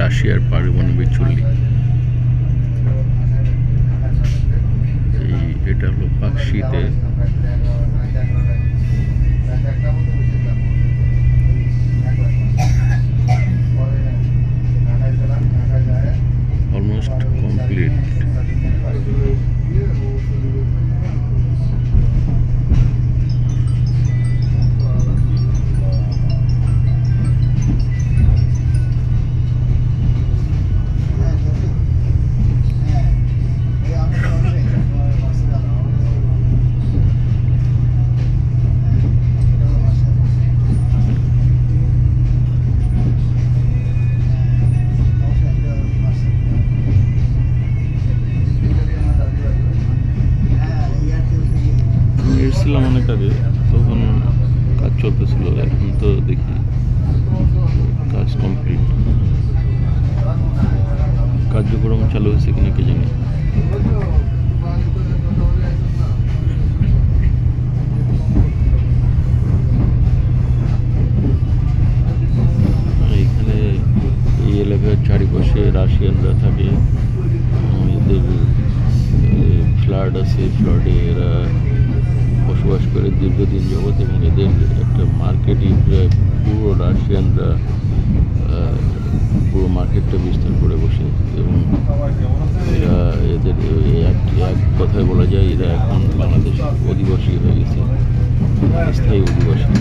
রাশিয়ার পারমাণবিক চুল্লি। এটা হলো পাকশিতে। Almost complete. এসেছিলাম অনেক আগে, তখন কাজ চলতেছিল। এখন তো দেখি কাজ কমপ্লিট। কার্যক্রম চালু হয়েছে কিনা কে জানি। এইখানে এই এলাকার চারিপাশে রাশিয়ানরা থাকে। এদের ফ্ল্যাট আছে, ফ্ল্যাটে এরা বসবাস করে দীর্ঘদিন যাবৎ, এবং এদের একটা মার্কেটই পুরো রাশিয়ানরা পুরো মার্কেটটা বিস্তার করে বসে। এবং এরা এদের এক কথায় বলা যায় এরা এখন বাংলাদেশ অধিবাসী হয়ে গেছে, স্থায়ী অধিবাসী।